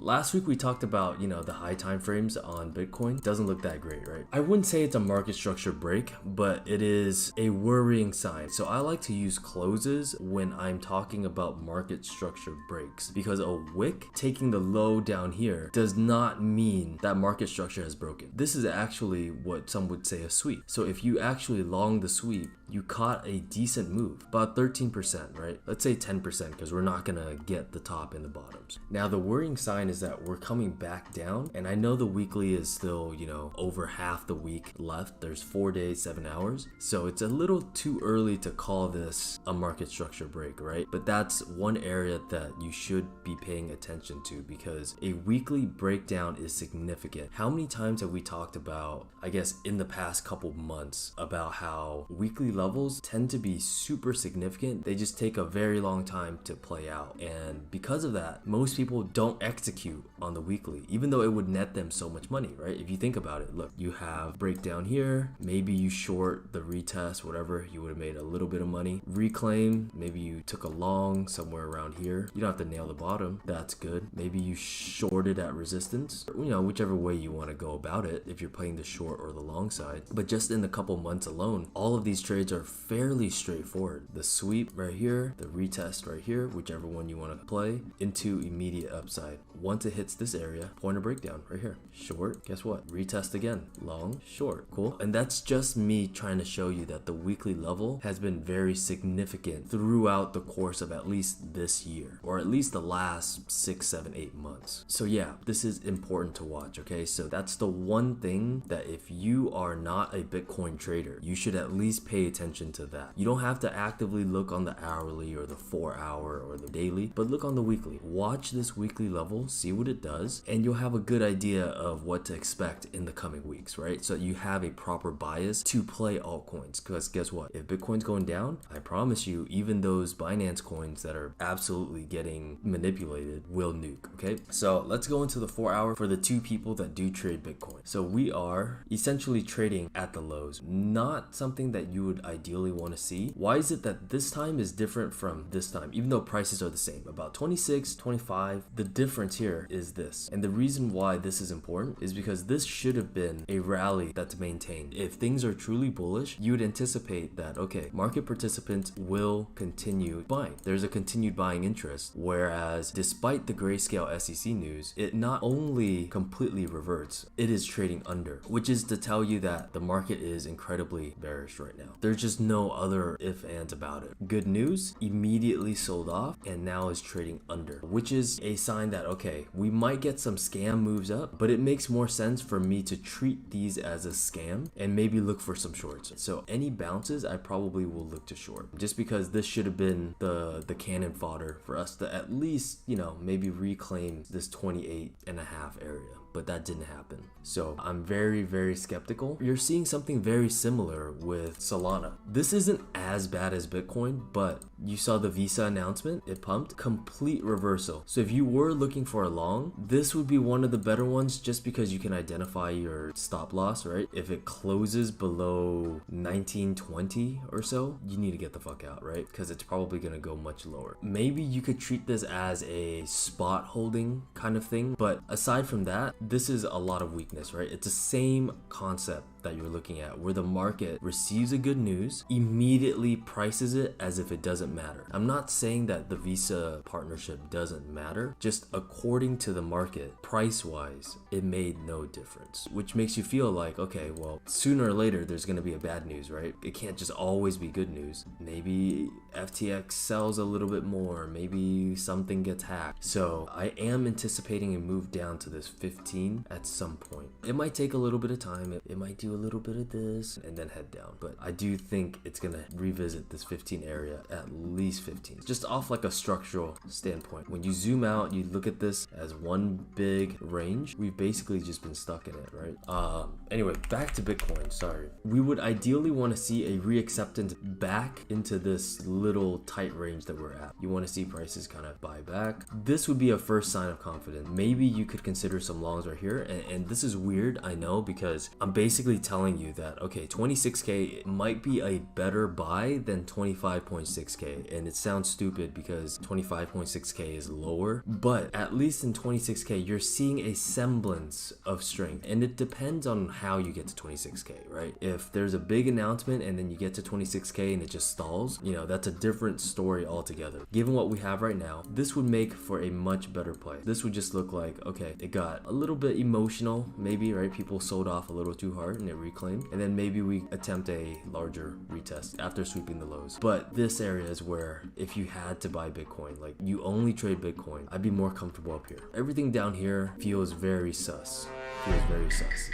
Last week we talked about, the high time frames on Bitcoin. Doesn't look that great, right? I wouldn't say it's a market structure break, but it is a worrying sign. So I like to use closes when I'm talking about market structure breaks, because a wick taking the low down here does not mean that market structure has broken. This is actually what some would say a sweep. So if you actually long the sweep, you caught a decent move, about 13%, right? Let's say 10% because we're not gonna get the top and the bottoms. Now the worrying sign is that we're coming back down, and I know the weekly is still, over half the week left. There's 4 days, 7 hours. So it's a little too early to call this a market structure break, right? But that's one area that you should be paying attention to, because a weekly breakdown is significant. How many times have we talked about, I guess in the past couple months, about how weekly levels tend to be super significant? They just take a very long time to play out, and because of that, most people don't execute on the weekly, even though it would net them so much money, right? If you think about it, look, you have breakdown here, maybe you short the retest, whatever, you would have made a little bit of money. Reclaim, maybe you took a long somewhere around here. You don't have to nail the bottom, that's good. Maybe you shorted at resistance, whichever way you want to go about it, if you're playing the short or the long side. But just in the couple months alone, all of these trades are fairly straightforward. The sweep right here, the retest right here, whichever one you want to play, into immediate upside. Once it hits this area, point of breakdown right here. Short, guess what? Retest again. Long, short. Cool. And that's just me trying to show you that the weekly level has been very significant throughout the course of at least this year, or at least the last 6, 7, 8 months. So yeah, this is important to watch, okay? So that's the one thing that if you are not a Bitcoin trader, you should at least pay attention to that. You don't have to actively look on the hourly or the 4-hour or the daily, but look on the weekly. Watch this weekly level, see what it does, and you'll have a good idea of what to expect in the coming weeks, right? So you have a proper bias to play altcoins, because guess what? If Bitcoin's going down, I promise you, even those Binance coins that are absolutely getting manipulated will nuke, okay? So let's go into the 4-hour for the two people that do trade Bitcoin. So we are essentially trading at the lows, not something that you would ideally want to see. Why is it that this time is different from this time, even though prices are the same, about 26, 25? The difference here is this, and the reason why this is important is because this should have been a rally that's maintained. If things are truly bullish, you would anticipate that, okay, market participants will continue buying. There's a continued buying interest, whereas despite the grayscale SEC news, it not only completely reverts, it is trading under, which is to tell you that the market is incredibly bearish right now. There's just no other if ands about it. Good news, immediately sold off and now is trading under, which is a sign that, okay, we might get some scam moves up, but it makes more sense for me to treat these as a scam and maybe look for some shorts. So any bounces, I probably will look to short, just because this should have been the cannon fodder for us to at least, maybe reclaim this 28.5 area. But that didn't happen. So I'm very, very skeptical. You're seeing something very similar with Solana. This isn't as bad as Bitcoin, but you saw the Visa announcement, it pumped, complete reversal. So if you were looking for a long, this would be one of the better ones, just because you can identify your stop loss, right? If it closes below 1920 or so, you need to get the fuck out, right? Because it's probably gonna go much lower. Maybe you could treat this as a spot holding kind of thing, but aside from that, this is a lot of weakness, right? It's the same concept that you're looking at, where the market receives a good news, immediately prices it as if it doesn't matter. I'm not saying that the Visa partnership doesn't matter, just according to the market, price-wise, it made no difference, which makes you feel like, okay, well, sooner or later, there's gonna be a bad news, right? It can't just always be good news. Maybe FTX sells a little bit more, maybe something gets hacked. So I am anticipating a move down to this 15 at some point. It might take a little bit of time, it might do a little bit of this and then head down, but I do think it's gonna revisit this 15 area, at least 15, just off like a structural standpoint. When you zoom out, you look at this as one big range, we've basically just been stuck in it, right? Anyway, back to Bitcoin. Sorry, we would ideally want to see a reacceptance back into this little tight range that we're at. You want to see prices kind of buy back. This would be a first sign of confidence. Maybe you could consider some longs right here, and this is weird, I know, because I'm basically telling you that, okay, 26K might be a better buy than 25.6K. And it sounds stupid because 25.6K is lower, but at least in 26K, you're seeing a semblance of strength. And it depends on how you get to 26K, right? If there's a big announcement and then you get to 26K and it just stalls, you know, that's a different story altogether. Given what we have right now, this would make for a much better play. This would just look like, okay, it got a little bit emotional, maybe, right? People sold off a little too hard and it reclaimed. And then maybe we attempt a larger retest after sweeping the lows. But this area is where if you had to buy Bitcoin, like you only trade Bitcoin, I'd be more comfortable up here. Everything down here feels very sus.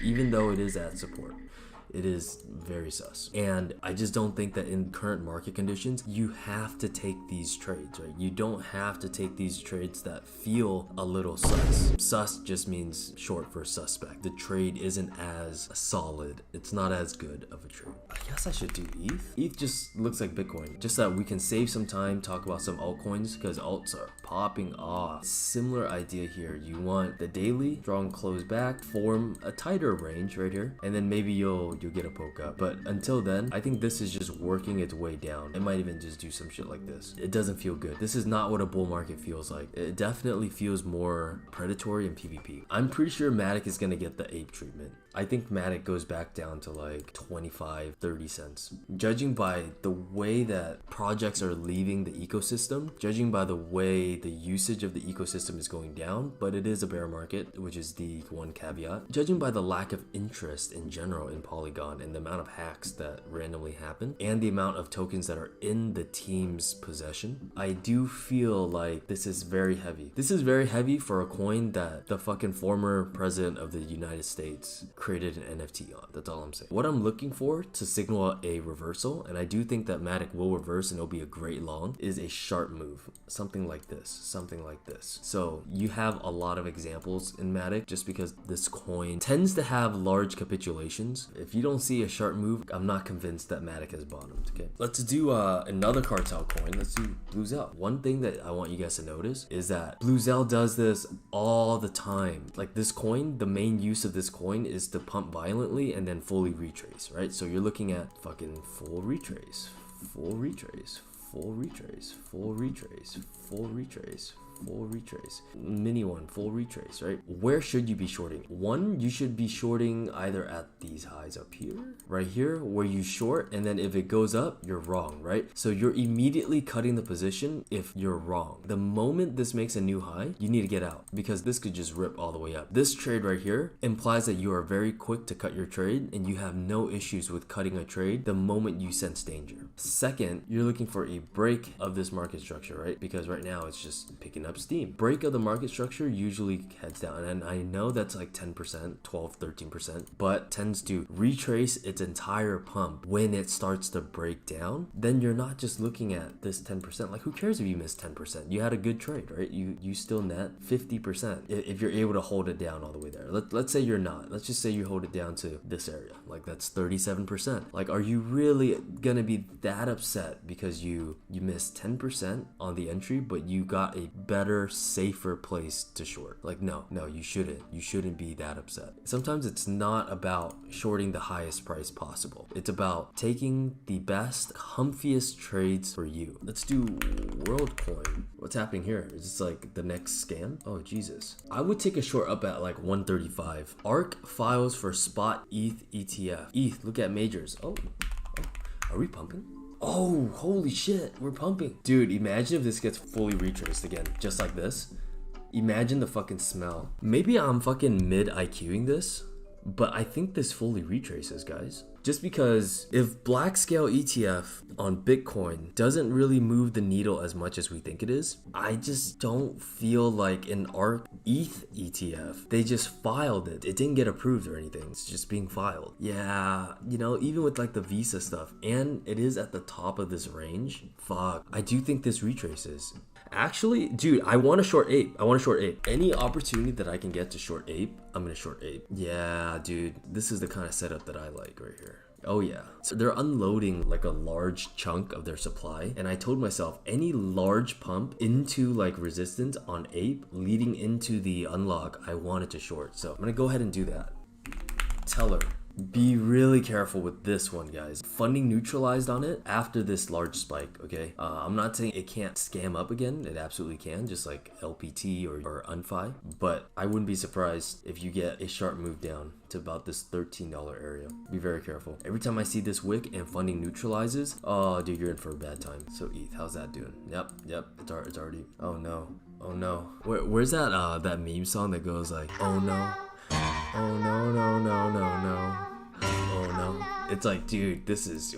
Even though it is at support. It is very sus. And I just don't think that in current market conditions, you have to take these trades, right? You don't have to take these trades that feel a little sus. Sus just means short for suspect. The trade isn't as solid. It's not as good of a trade. I guess I should do ETH. ETH just looks like Bitcoin. Just that we can save some time, talk about some altcoins because alts are popping off. Similar idea here. You want the daily, strong close back, form a tighter range right here, and then maybe you'll get a poke up. But until then, I think this is just working its way down. It might even just do some shit like this. It doesn't feel good. This is not what a bull market feels like. It definitely feels more predatory and PvP. I'm pretty sure MATIC is gonna get the ape treatment. I think MATIC goes back down to like 25, 30 cents. Judging by the way that projects are leaving the ecosystem, judging by the way the usage of the ecosystem is going down, but it is a bear market, which is the one caveat. Judging by the lack of interest in general in Polygon and the amount of hacks that randomly happen and the amount of tokens that are in the team's possession, I do feel like this is very heavy. This is very heavy for a coin that the fucking former president of the United States created an NFT on. That's all I'm saying. What I'm looking for to signal a reversal, and I do think that MATIC will reverse and it'll be a great long, is a sharp move. Something like this. Something like this. So you have a lot of examples in MATIC just because this coin tends to have large capitulations. If you don't see a sharp move, I'm not convinced that MATIC has bottomed, okay? Let's do another cartel coin. Let's do Bluezell. One thing that I want you guys to notice is that Bluezell does this all the time. Like this coin, the main use of this coin is to pump violently and then fully retrace, right? So you're looking at fucking full retrace, full retrace, full retrace, full retrace, full retrace, full retrace, mini one, full retrace, right? Where should you be shorting? One, you should be shorting either at these highs up here, right here, where you short, and then if it goes up, you're wrong, right? So you're immediately cutting the position if you're wrong. The moment this makes a new high, you need to get out because this could just rip all the way up. This trade right here implies that you are very quick to cut your trade and you have no issues with cutting a trade the moment you sense danger. Second, you're looking for a break of this market structure, right? Because right now it's just picking up steam. Break of the market structure usually heads down, and I know that's like 10%, 12, 13%, but tends to retrace its entire pump when it starts to break down. Then you're not just looking at this 10%. Like who cares if you missed 10%? You had a good trade, right? You still net 50% if you're able to hold it down all the way there. Let's say you're not. Let's just say you hold it down to this area. Like that's 37%. Like are you really gonna be that upset because you missed 10% on the entry, but you got a better, safer place to short? Like no, you shouldn't be that upset. Sometimes it's not about shorting the highest price possible. It's about taking the best, comfiest trades for you. Let's do WorldCoin. What's happening here? Is this like the next scam? Oh Jesus. I would take a short up at like 135. ARC files for spot ETH ETF. ETH, look at majors. Oh, are we pumping? Oh, holy shit, we're pumping. Dude, imagine if this gets fully retraced again, just like this. Imagine the fucking smell. Maybe I'm fucking mid-IQing this, but I think this fully retraces, guys. Just because if black scale ETF on Bitcoin doesn't really move the needle as much as we think it is, I just don't feel like an ARC ETH ETF. They just filed it. It didn't get approved or anything. It's just being filed. Yeah, you know, even with like the Visa stuff, and it is at the top of this range. Fuck, I do think this retraces. Actually, dude, I want to short ape. Any opportunity that I can get to short ape, I'm gonna short ape. Yeah, dude, this is the kind of setup that I like right here. Oh yeah. So they're unloading like a large chunk of their supply, and I told myself any large pump into like resistance on ape leading into the unlock, I wanted to short. So I'm gonna go ahead and do that. Teller. Be really careful with this one, guys. Funding neutralized on it after this large spike, okay? I'm not saying it can't scam up again. It absolutely can, just like LPT or Unfi. But I wouldn't be surprised if you get a sharp move down to about this $13 area. Be very careful. Every time I see this wick and funding neutralizes, oh, dude, you're in for a bad time. So ETH, how's that doing? Yep, it's already, oh no. Oh no. Where's that that meme song that goes like, oh no. Oh no, no, no, no, no. Oh no. It's like, dude, this is,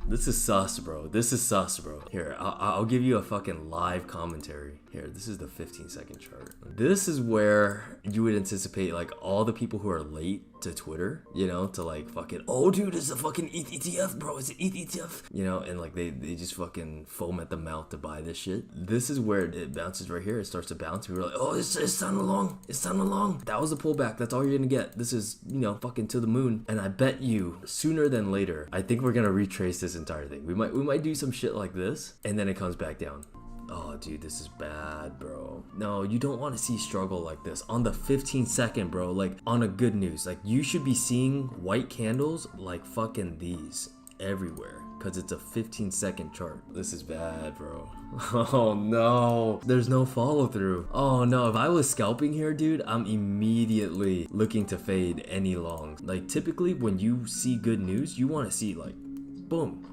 this is sus, bro. This is sus, bro. Here, I'll give you a fucking live commentary. Here, this is the 15-second chart. This is where you would anticipate like all the people who are late to Twitter, you know, to like fucking, oh dude, it's a fucking ETH ETF, bro. It's an ETH ETF, you know, and like they just fucking foam at the mouth to buy this shit. This is where it bounces right here. It starts to bounce. We were like, oh, it's time along. It's time along. That was the pullback. That's all you're gonna get. This is, you know, fucking to the moon. And I bet you sooner than later, I think we're gonna retrace this entire thing. We might do some shit like this, and then it comes back down. Oh, dude, this is bad, bro. No, you don't want to see struggle like this on the 15-second, bro. Like on a good news, like you should be seeing white candles like fucking these everywhere because it's a 15-second chart. This is bad, bro. Oh no, there's no follow through. Oh no, if I was scalping here, dude, I'm immediately looking to fade any longs. Like typically when you see good news, you want to see like boom,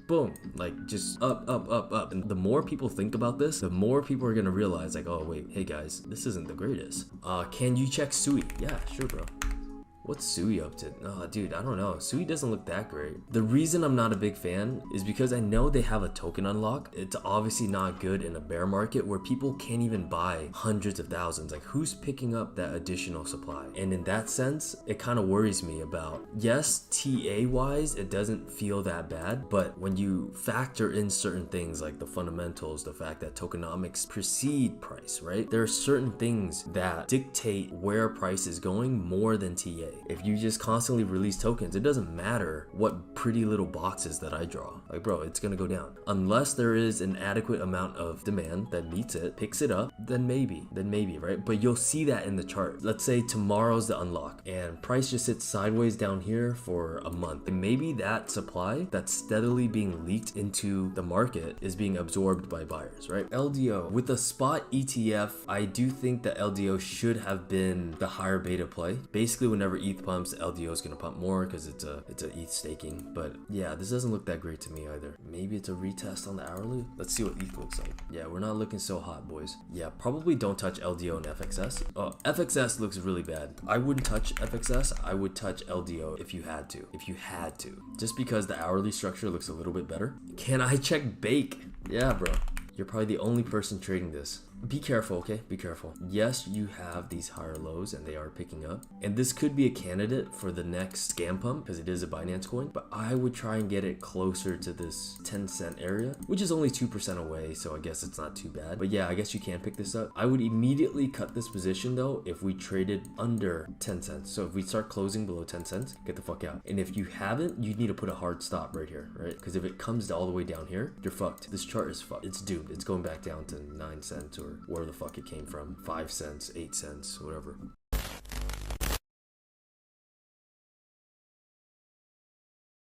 boom, like just up, up, up, up. And the more people think about this, the more people are gonna realize like, oh wait, hey guys, this isn't the greatest. Can you check Sui? Yeah, sure, bro. What's Sui up to? Oh, dude, I don't know. Sui doesn't look that great. The reason I'm not a big fan is because I know they have a token unlock. It's obviously not good in a bear market where people can't even buy hundreds of thousands. Like who's picking up that additional supply? And in that sense, it kind of worries me about, yes, TA wise, it doesn't feel that bad, but when you factor in certain things like the fundamentals, the fact that tokenomics precede price, right? There are certain things that dictate where price is going more than TA. If you just constantly release tokens, it doesn't matter what pretty little boxes that I draw. Like, bro, it's gonna go down. Unless there is an adequate amount of demand that meets it, picks it up, then maybe, right? But you'll see that in the chart. Let's say tomorrow's the unlock and price just sits sideways down here for a month. And maybe that supply that's steadily being leaked into the market is being absorbed by buyers, right? LDO. With the spot ETF, I do think that LDO should have been the higher beta play. Basically, whenever ETH pumps, LDO is gonna pump more because it's a ETH staking. But yeah, this doesn't look that great to me either. Maybe it's a retest on the hourly. Let's see what ETH looks like. Yeah, we're not looking so hot, boys. Yeah, probably don't touch LDO and FXS. Oh, FXS looks really bad. I wouldn't touch FXS. I would touch LDO if you had to. Just because the hourly structure looks a little bit better. Can I check Bake? Yeah, bro. You're probably the only person trading this. Be careful, okay? Be careful. Yes, you have these higher lows and they are picking up. And this could be a candidate for the next scam pump because it is a Binance coin. But I would try and get it closer to this 10-cent area, which is only 2% away. So I guess it's not too bad. But yeah, I guess you can pick this up. I would immediately cut this position though if we traded under 10 cents. So if we start closing below 10 cents, get the fuck out. And if you haven't, you need to put a hard stop right here, right? Because if it comes all the way down here, you're fucked. This chart is fucked. It's doomed. It's going back down to 9 cents or where the fuck it came from. 5 cents, 8 cents, whatever.